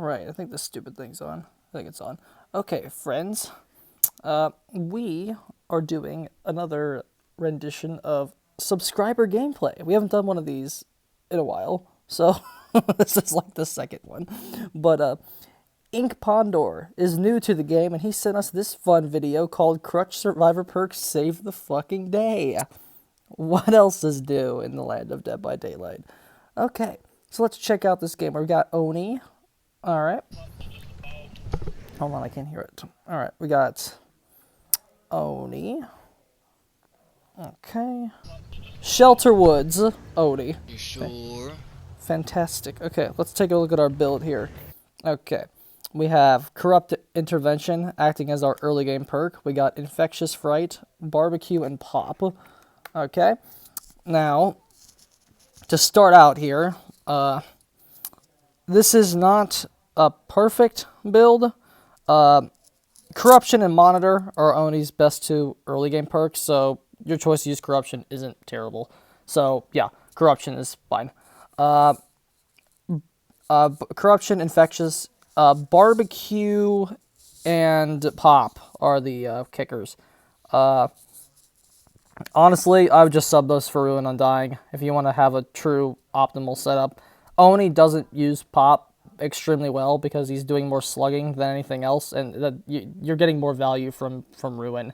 Alright, I think this stupid thing's on. I think it's on. Okay, friends. We are doing another rendition of subscriber gameplay. We haven't done one of these in a while, so this is like the second one. But Incpaunder is new to the game, and he sent us this fun video called Crutch Survivor Perks Save the Fucking Day. What else is new in the land of Dead by Daylight? Okay, so let's check out this game. We've got Oni. Alright. Hold on, I can't hear it. Alright, we got Oni. Okay. Shelter Woods. Oni. You sure? Fantastic. Okay, let's take a look at our build here. Okay. We have Corrupt Intervention acting as our early game perk. We got Infectious Fright, Barbecue, and Pop. Okay. Now, to start out here, this is not a perfect build. Corruption and Monitor are Oni's best two early game perks, so your choice to use Corruption isn't terrible. So, yeah, Corruption is fine. Corruption, Infectious, Barbecue, and Pop are the kickers. Honestly, I would just sub those for Ruin Undying if you want to have a true optimal setup. Oni doesn't use Pop extremely well because he's doing more slugging than anything else, and you're getting more value from Ruin.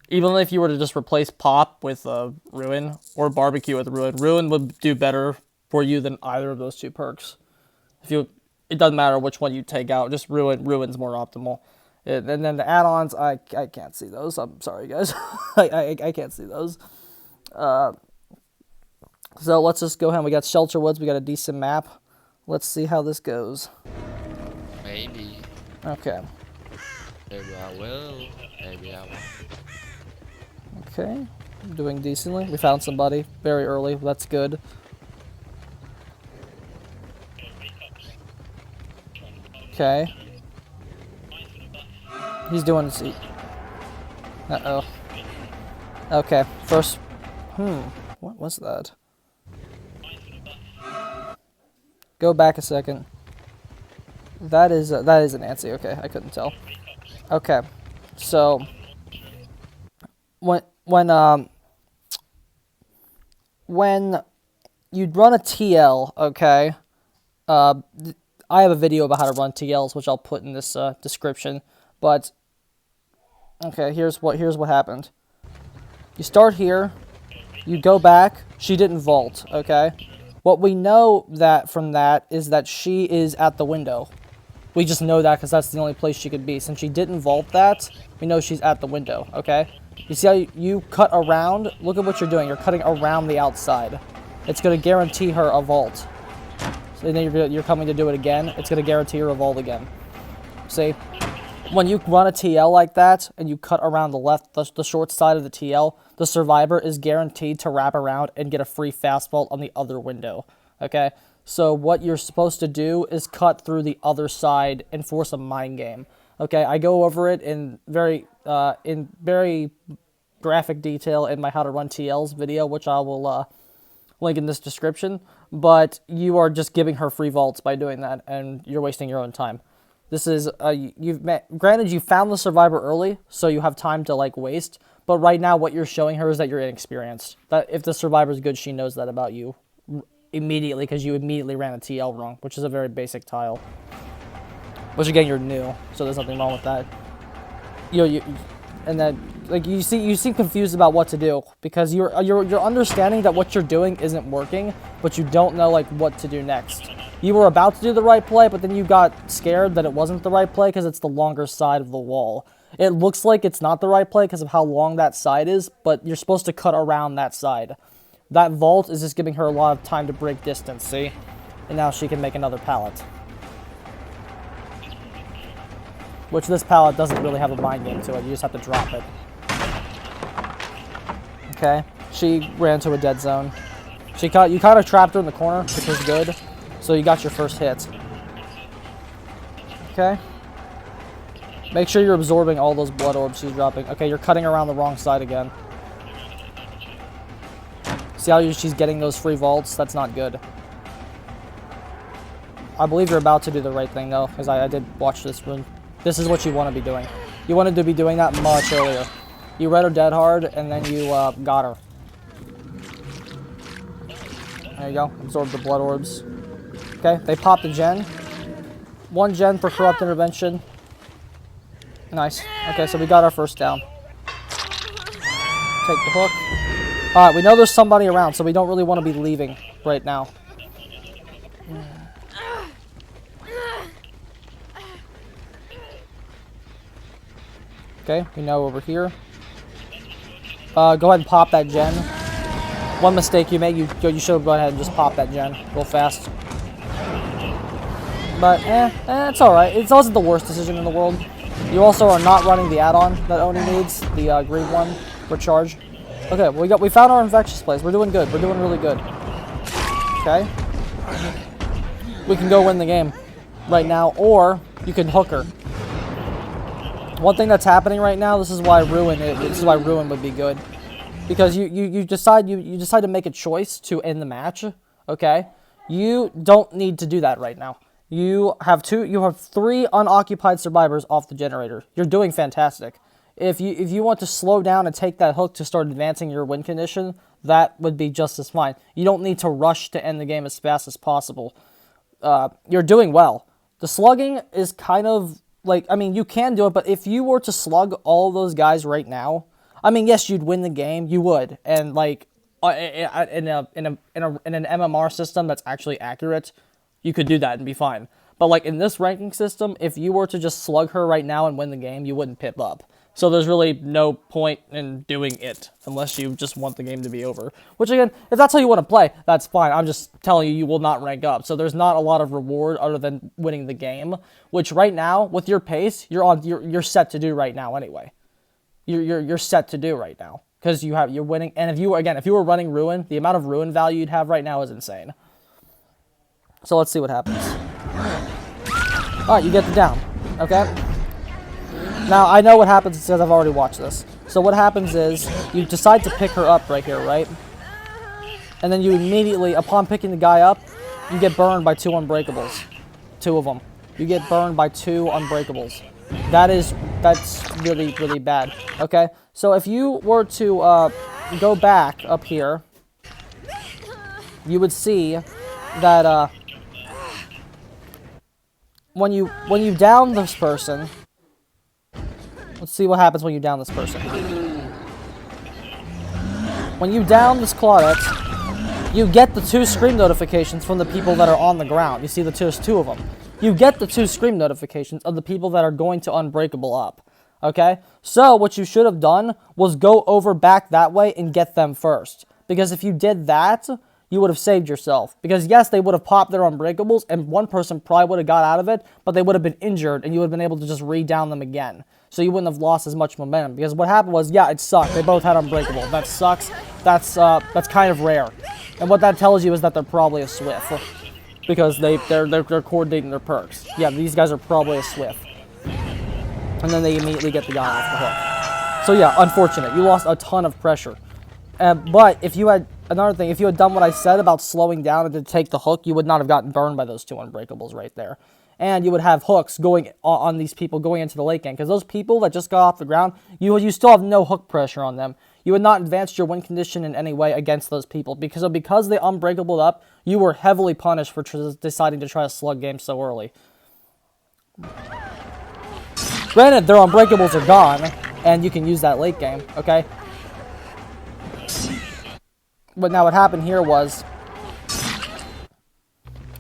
Even if you were to just replace Pop with Ruin or Barbecue with Ruin, Ruin would do better for you than either of those two perks. It doesn't matter which one you take out, just Ruin's more optimal. And then the add-ons, I can't see those. I'm sorry, guys. I can't see those. So let's just go ahead. We got Shelter Woods. We got a decent map. Let's see how this goes. Maybe. Okay. Maybe I will. Maybe I won't. Okay. Doing decently. We found somebody very early. That's good. Okay. He's doing his... Uh-oh. Okay. First... What was that? Go back a second. That is a Nancy. Okay, I couldn't tell. Okay. So... When you'd run a TL, okay, I have a video about how to run TLs, which I'll put in this description. But okay, here's what happened. You start here, you go back. She didn't vault. Okay, what we know from that is that she is at the window. We just know that because that's the only place she could be. Since she didn't vault that, we know she's at the window. Okay. You see how you cut around? Look at what you're doing. You're cutting around the outside. It's going to guarantee her a vault. So then you're coming to do it again. It's going to guarantee her a vault again. See? When you run a TL like that, and you cut around the left, the short side of the TL, the survivor is guaranteed to wrap around and get a free fast vault on the other window. Okay? So what you're supposed to do is cut through the other side and force a mind game. Okay, I go over it in very graphic detail in my How to Run TLs video, which I will link in this description. But you are just giving her free vaults by doing that, and you're wasting your own time. This is granted, you found the survivor early, so you have time to like waste. But right now, what you're showing her is that you're inexperienced. That if the survivor's good, she knows that about you immediately because you immediately ran a TL wrong, which is a very basic tile. Which again, you're new, so there's nothing wrong with that. And then like you seem confused about what to do because you're understanding that what you're doing isn't working, but you don't know like what to do next. You were about to do the right play, but then you got scared that it wasn't the right play because it's the longer side of the wall. It looks like it's not the right play because of how long that side is, but you're supposed to cut around that side. That vault is just giving her a lot of time to break distance. See, and now she can make another pallet. Which this pallet doesn't really have a mind game to it. You just have to drop it. Okay. She ran to a dead zone. You kind of trapped her in the corner, which was good. So you got your first hit. Okay. Make sure you're absorbing all those blood orbs she's dropping. Okay, you're cutting around the wrong side again. See how she's getting those free vaults? That's not good. I believe you're about to do the right thing, though, because I did watch this run. This is what you want to be doing. You wanted to be doing that much earlier. You read her dead hard, and then you got her. There you go. Absorb the blood orbs. Okay, they popped a gen. 1 gen for corrupt intervention. Nice. Okay, so we got our first down. Take the hook. Alright, we know there's somebody around, so we don't really want to be leaving right now. Okay, we know over here. Go ahead and pop that gen. One mistake you made, you should go ahead and just pop that gen real fast. But, it's alright. It wasn't the worst decision in the world. You also are not running the add-on that Oni needs, the green one for charge. Okay, we found our infectious place. We're doing good. We're doing really good. Okay. We can go win the game right now, or you can hook her. One thing that's happening right now, this is why Ruin would be good. Because you decide to make a choice to end the match, okay? You don't need to do that right now. You have 3 unoccupied survivors off the generator. You're doing fantastic. If you want to slow down and take that hook to start advancing your win condition, that would be just as fine. You don't need to rush to end the game as fast as possible. You're doing well. The slugging is kind of like, I mean, you can do it, but if you were to slug all those guys right now, I mean, yes, you'd win the game. You would, and like in an MMR system that's actually accurate, you could do that and be fine. But like in this ranking system, if you were to just slug her right now and win the game, you wouldn't pip up. So there's really no point in doing it unless you just want the game to be over. Which again, if that's how you want to play, that's fine. I'm just telling you, you will not rank up. So there's not a lot of reward other than winning the game. Which right now, with your pace, you're set to do right now anyway. You're set to do right now because you're winning. And if you were running Ruin, the amount of Ruin value you'd have right now is insane. So let's see what happens. All right, you get the down. Okay. Now, I know what happens because I've already watched this. So what happens is, you decide to pick her up right here, right? And then you immediately, upon picking the guy up, you get burned by 2 unbreakables. 2 of them. You get burned by 2 unbreakables. That's really, really bad. Okay? So if you were to go back up here, you would see that when you down this person, let's see what happens when you down this person. When you down this Claudette, you get the 2 scream notifications from the people that are on the ground. You see there's 2 of them. You get the 2 scream notifications of the people that are going to unbreakable up. Okay? So what you should have done was go over back that way and get them first. Because if you did that, you would have saved yourself. Because yes, they would have popped their unbreakables and one person probably would have got out of it, but they would have been injured and you would have been able to just re-down them again. So you wouldn't have lost as much momentum. Because what happened was, yeah, it sucked. They both had unbreakable. That sucks. That's kind of rare. And what that tells you is that they're probably a SWF. Because they're coordinating their perks. Yeah, these guys are probably a SWF. And then they immediately get the guy off the hook. So yeah, unfortunate. You lost a ton of pressure. But if you had, another thing, if you had done what I said about slowing down and to take the hook, you would not have gotten burned by those 2 unbreakables right there. And you would have hooks going on these people going into the late game. Because those people that just got off the ground, you still have no hook pressure on them. You had not advanced your win condition in any way against those people. Because they unbreakable up, you were heavily punished for deciding to try a slug game so early. Granted, their unbreakables are gone, and you can use that late game, okay? But now what happened here was,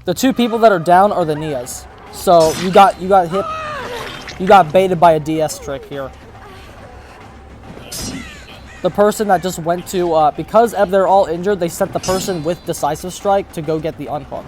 the 2 people that are down are the Nias. So you got hit, you got baited by a DS trick here. The person that just went to, because they're all injured, they sent the person with Decisive Strike to go get the unhook.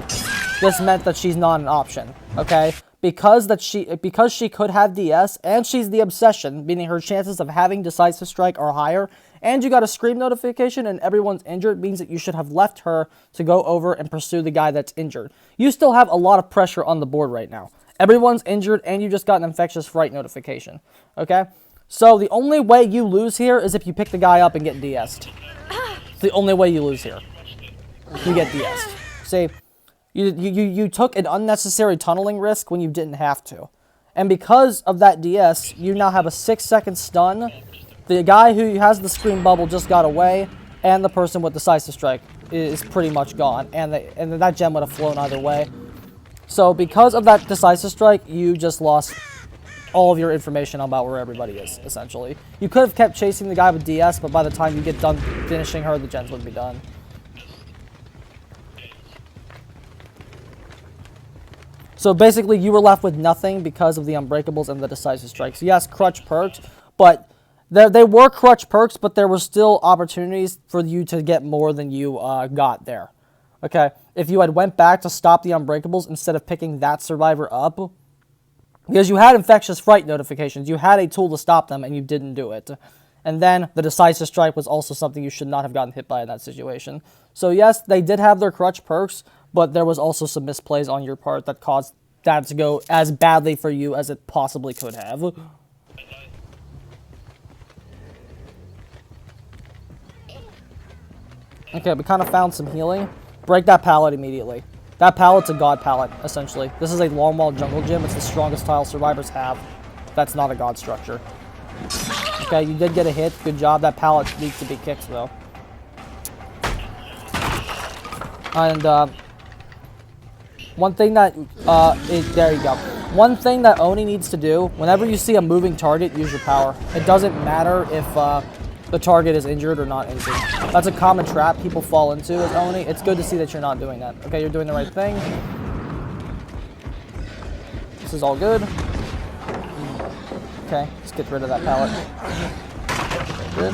This meant that she's not an option, okay? Because she could have DS, and she's the Obsession, meaning her chances of having Decisive Strike are higher, and you got a scream notification and everyone's injured, means that you should have left her to go over and pursue the guy that's injured. You still have a lot of pressure on the board right now. Everyone's injured, and you just got an Infectious Fright notification, okay? So the only way you lose here is if you pick the guy up and get DS'd. It's the only way you lose here. You get DS'd. See, You took an unnecessary tunneling risk when you didn't have to. And because of that DS, you now have a 6-second stun. The guy who has the screen bubble just got away, and the person with Decisive Strike is pretty much gone. And that gem would have flown either way. So because of that Decisive Strike, you just lost all of your information about where everybody is, essentially. You could have kept chasing the guy with DS, but by the time you get done finishing her, the gens would be done. So basically, you were left with nothing because of the Unbreakables and the Decisive Strikes. Yes, crutch perks, but they were crutch perks, but there were still opportunities for you to get more than you got there. Okay, if you had went back to stop the Unbreakables instead of picking that survivor up, because you had Infectious Fright notifications, you had a tool to stop them, and you didn't do it. And then the Decisive Strike was also something you should not have gotten hit by in that situation. So yes, they did have their crutch perks, but there was also some misplays on your part that caused that to go as badly for you as it possibly could have. Okay, we kind of found some healing. Break that pallet immediately. That pallet's a god pallet, essentially. This is a long wall jungle gym. It's the strongest tile survivors have. That's not a god structure. Okay, you did get a hit. Good job. That pallet needs to be kicked, though. And, one thing that, there you go. One thing that Oni needs to do, whenever you see a moving target, use your power. It doesn't matter if, the target is injured or not injured. That's a common trap people fall into as Oni. It's good to see that you're not doing that. Okay, you're doing the right thing. This is all good. Okay, let's get rid of that pallet. Good.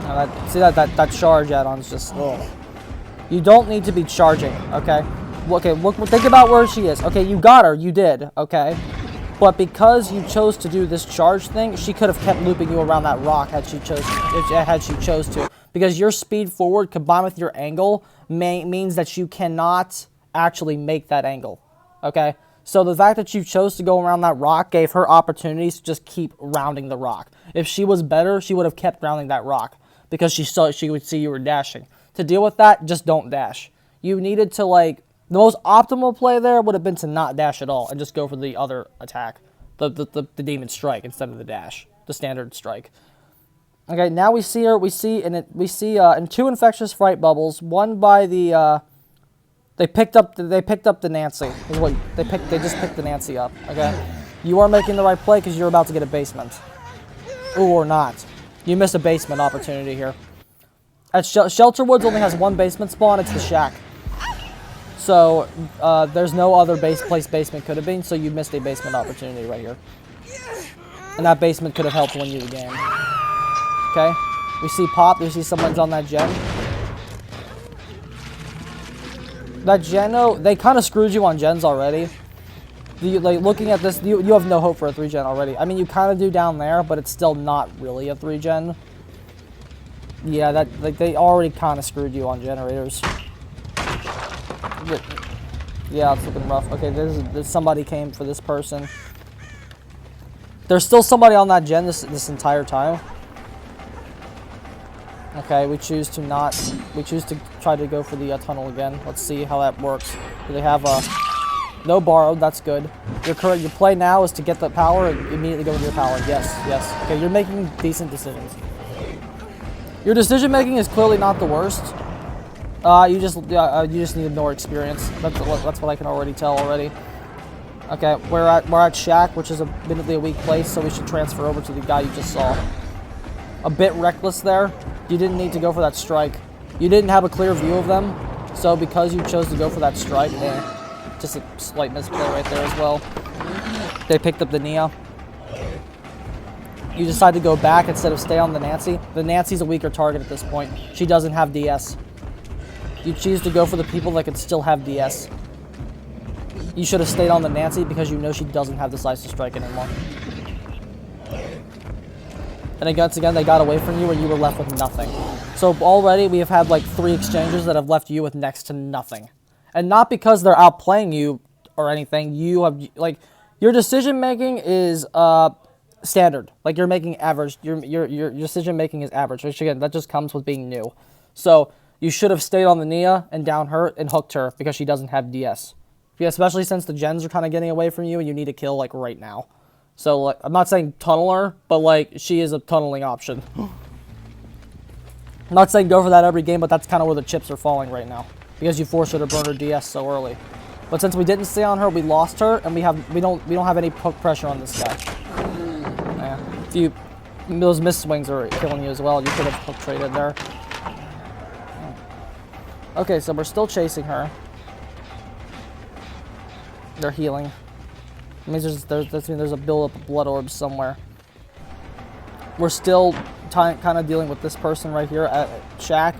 Now see that charge add-on's just, ugh. You don't need to be charging, okay? Okay, think about where she is. Okay, you got her, you did, okay? But because you chose to do this charge thing, she could have kept looping you around that rock had she chose to. Because your speed forward combined with your angle means that you cannot actually make that angle. Okay? So the fact that you chose to go around that rock gave her opportunities to just keep rounding the rock. If she was better, she would have kept rounding that rock. Because she would see you were dashing. To deal with that, just don't dash. You needed to, like, the most optimal play there would have been to not dash at all and just go for the other attack, the demon strike instead of the dash, the standard strike. Okay, now we see her. We see in 2 infectious fright bubbles. One by the they picked up the Nancy. Is what they just picked the Nancy up. Okay, you are making the right play because you're about to get a basement. Ooh, or not. You missed a basement opportunity here. At Shelter Woods only has 1 basement spawn. It's the shack. So, there's no other place basement could have been, so you missed a basement opportunity right here. And that basement could have helped win you the game. Okay? We see Pop, we see someone's on that gen. That Geno, they kind of screwed you on gens already. Like, looking at this, you have no hope for a 3-gen already. I mean, you kind of do down there, but it's still not really a 3-gen. Yeah, they already kind of screwed you on generators. Yeah, it's looking rough. Okay, there's somebody came for this person. There's still somebody on that gen this entire time. Okay, we choose to try to go for the tunnel again. Let's see how that works. They have no borrowed. That's good. Your play now is to get the power and immediately go into your power. Yes. Okay, you're making decent decisions. Your decision making is clearly not the worst. You just need more experience. That's what I can already tell already. Okay, we're at Shack, which is admittedly a weak place, so we should transfer over to the guy you just saw. A bit reckless there. You didn't need to go for that strike. You didn't have a clear view of them, so because you chose to go for that strike, just a slight misplay right there as well. They picked up the Nia. You decide to go back instead of stay on the Nancy. The Nancy's a weaker target at this point. She doesn't have DS. You choose to go for the people that can still have DS. You should have stayed on the Nancy because you know she doesn't have Decisive Strike anymore. And once again, they got away from you and you were left with nothing. So already we have had like 3 exchanges that have left you with next to nothing. And not because they're outplaying you or anything. You have, like, your decision making is standard. Like, you're making average. Your decision making is average, which again, that just comes with being new. So you should have stayed on the Nia and down her and hooked her because she doesn't have DS. Yeah, especially since the gens are kind of getting away from you and you need to kill like right now. So like, I'm not saying tunnel her, but like she is a tunneling option. I'm not saying go for that every game, but that's kind of where the chips are falling right now because you forced her to burn her DS so early. But since we didn't stay on her, we lost her, and we don't have any pressure on this guy. Yeah, those miss swings are killing you as well. You could have hook traded there. Okay, so we're still chasing her. They're healing. It means there's a buildup of blood orbs somewhere. We're still kind of dealing with this person right here at Shack.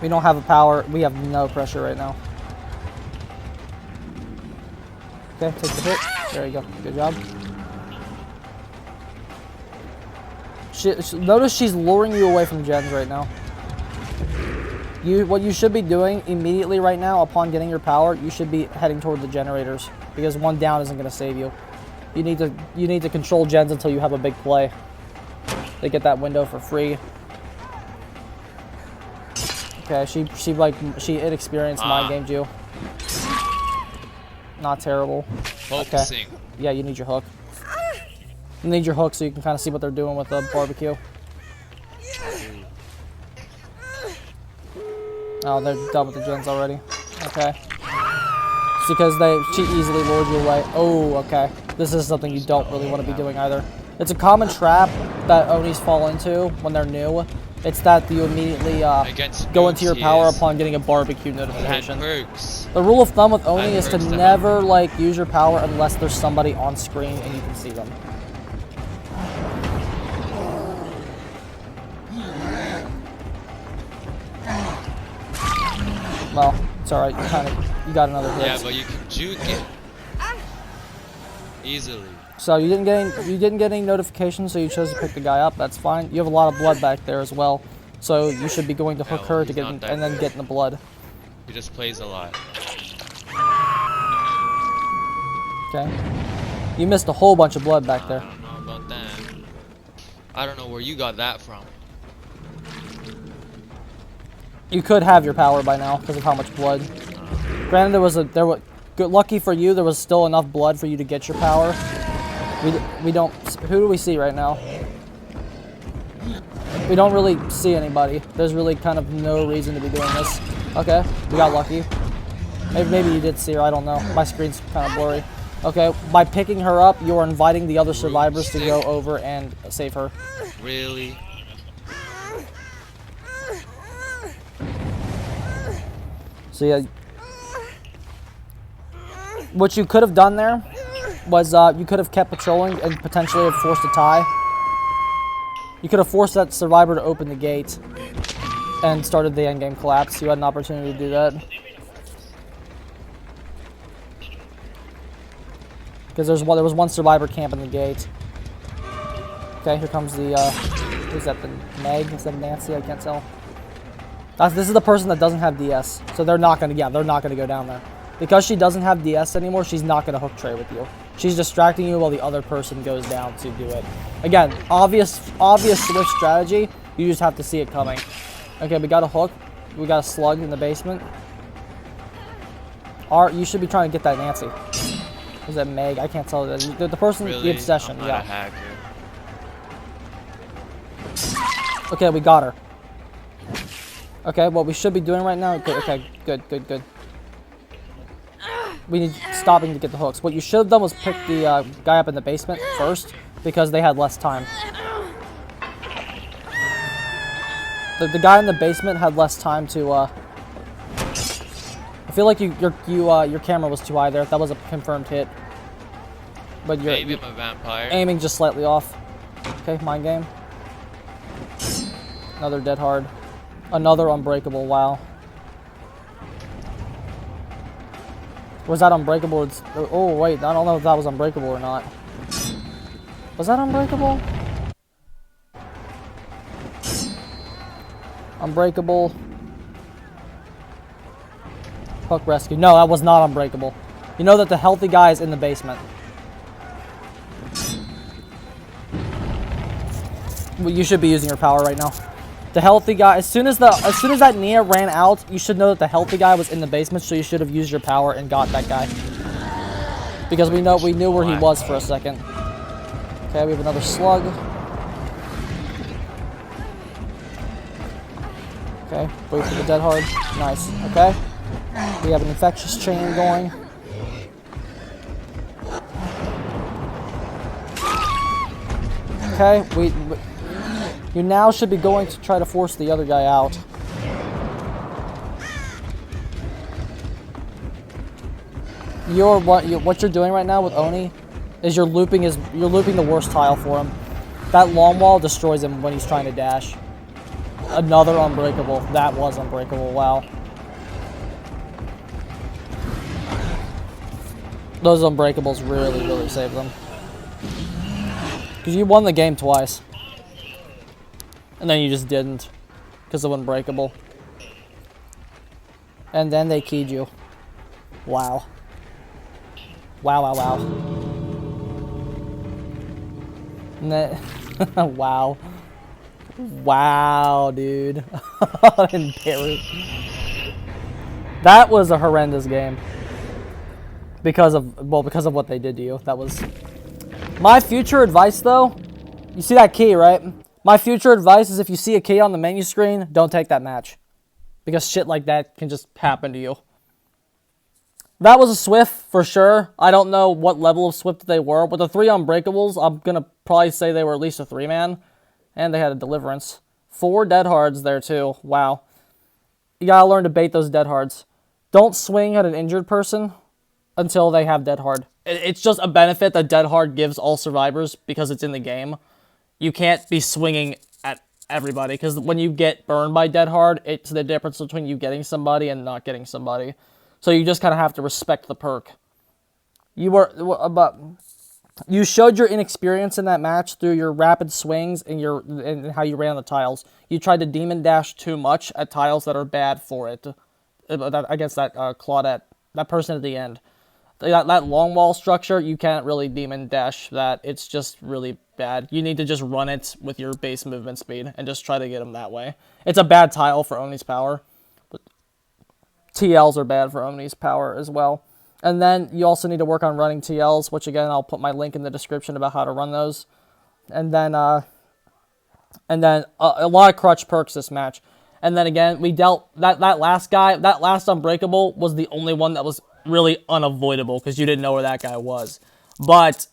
We don't have a power. We have no pressure right now. Okay, take the hit. There you go. Good job. Notice she's luring you away from gens right now. What you should be doing immediately right now, upon getting your power, you should be heading toward the generators because one down isn't going to save you. You need to control gens until you have a big play. They get that window for free. Okay, she inexperienced mind gamed you. Not terrible. Focusing. Okay. Yeah, you need your hook. You need your hook so you can kind of see what they're doing with the barbecue. Oh, they're done with the gens already. Okay. It's because she easily lured you away. Oh, okay. This is something you don't really want to be doing either. It's a common trap that Onis fall into when they're new. It's that you immediately go into your power upon getting a barbecue notification. The rule of thumb with Oni is to never use your power unless there's somebody on screen and you can see them. Well, it's alright, you got another hit. Yeah, but you can juke it easily. So you didn't get any notifications, so you chose to pick the guy up. That's fine. You have a lot of blood back there as well, so you should be going to hook her to and then get in the blood. He just plays a lot. Okay. You missed a whole bunch of blood back there. I don't know about that. I don't know where you got that from. You could have your power by now because of how much blood. Granted, lucky for you, there was still enough blood for you to get your power. We don't. Who do we see right now? We don't really see anybody. There's really kind of no reason to be doing this. Okay, we got lucky. Maybe you did see her. I don't know. My screen's kind of blurry. Okay, by picking her up, you are inviting the other survivors to go over and save her. Really? So yeah, what you could have done there was you could have kept patrolling and potentially have forced a tie. You could have forced that survivor to open the gate and started the endgame collapse. You had an opportunity to do that. Because there was one survivor camping the gate. Okay, here comes the, who's that, the Meg? Is that Nancy? I can't tell. This is the person that doesn't have DS, so they're not gonna go down there. Because she doesn't have DS anymore, she's not gonna hook trade with you. She's distracting you while the other person goes down to do it. Again, obvious Swift strategy, you just have to see it coming. Okay, we got a hook, we got a slug in the basement. You should be trying to get that Nancy. Is that Meg? I can't tell. The person, really? The obsession, I'm not a hacker. Okay, we got her. Okay, what we should be doing right now, okay, good. We need stopping to get the hooks. What you should have done was pick the guy up in the basement first, because they had less time. The guy in the basement had less time to, I feel like your camera was too high there. That was a confirmed hit. But Maybe I'm a vampire. Aiming just slightly off. Okay, mind game. Another dead hard. Another unbreakable, wow. Was that unbreakable? Oh wait, I don't know if that was unbreakable or not. Was that unbreakable? Unbreakable. Hook rescue. No, that was not unbreakable. You know that the healthy guy is in the basement. Well, you should be using your power right now. The healthy guy, as soon as that Nia ran out, you should know that the healthy guy was in the basement, so you should have used your power and got that guy. Because we knew where he was for a second. Okay, we have another slug. Okay, wait for the dead hard. Nice. Okay. We have an infectious chain going. Okay, you now should be going to try to force the other guy out. What you're doing right now with Oni is you're looping the worst tile for him. That long wall destroys him when he's trying to dash. Another unbreakable. That was unbreakable. Wow. Those unbreakables really saved them. Because you won the game twice. And then you just didn't. Because of unbreakable. And then they keyed you. Wow. Wow. And then, wow. Wow, dude. That was a horrendous game. Because of what they did to you. That was... My future advice, though, you see that key, right? My future advice is if you see a key on the menu screen, don't take that match. Because shit like that can just happen to you. That was a SWF for sure. I don't know what level of SWF they were. With the 3 unbreakables, I'm going to probably say they were at least a 3-man. And they had a deliverance. 4 dead hards there, too. Wow. You got to learn to bait those dead hards. Don't swing at an injured person until they have dead hard. It's just a benefit that dead hard gives all survivors because it's in the game. You can't be swinging at everybody because when you get burned by dead hard, it's the difference between you getting somebody and not getting somebody. So you just kind of have to respect the perk. You showed your inexperience in that match through your rapid swings and how you ran the tiles. You tried to demon dash too much at tiles that are bad for it. Against that Claudette, that person at the end. That long wall structure, you can't really demon dash that. It's just really bad. You need to just run it with your base movement speed and just try to get them that way. It's a bad tile for Oni's power. But TLs are bad for Oni's power as well. And then you also need to work on running TLs, which again, I'll put my link in the description about how to run those. And then a lot of crutch perks this match. And then again, we dealt that last guy, that last unbreakable was the only one that was really unavoidable because you didn't know where that guy was. But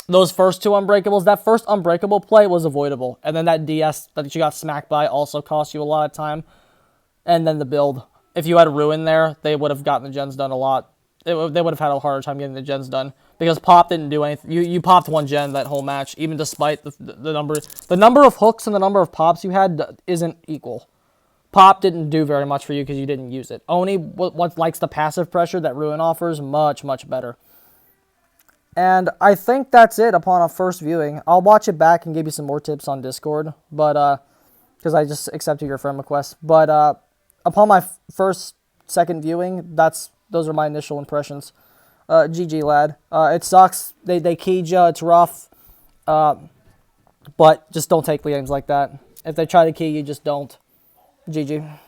those first 2 unbreakables, that first unbreakable play was avoidable. And then that DS that you got smacked by also cost you a lot of time. And then the build. If you had a Ruin there, they would have gotten the gens done a lot. They would have had a harder time getting the gens done. Because Pop didn't do anything. You popped 1 gen that whole match, even despite the number. The number of hooks and the number of pops you had isn't equal. Pop didn't do very much for you because you didn't use it. Oni, what likes the passive pressure that Ruin offers, much better. And I think that's it upon a first viewing. I'll watch it back and give you some more tips on Discord, but because I just accepted your friend request. But upon my second viewing, those are my initial impressions. GG, lad. It sucks. They keyed you. It's rough. But just don't take games like that. If they try to key you, just don't. GG.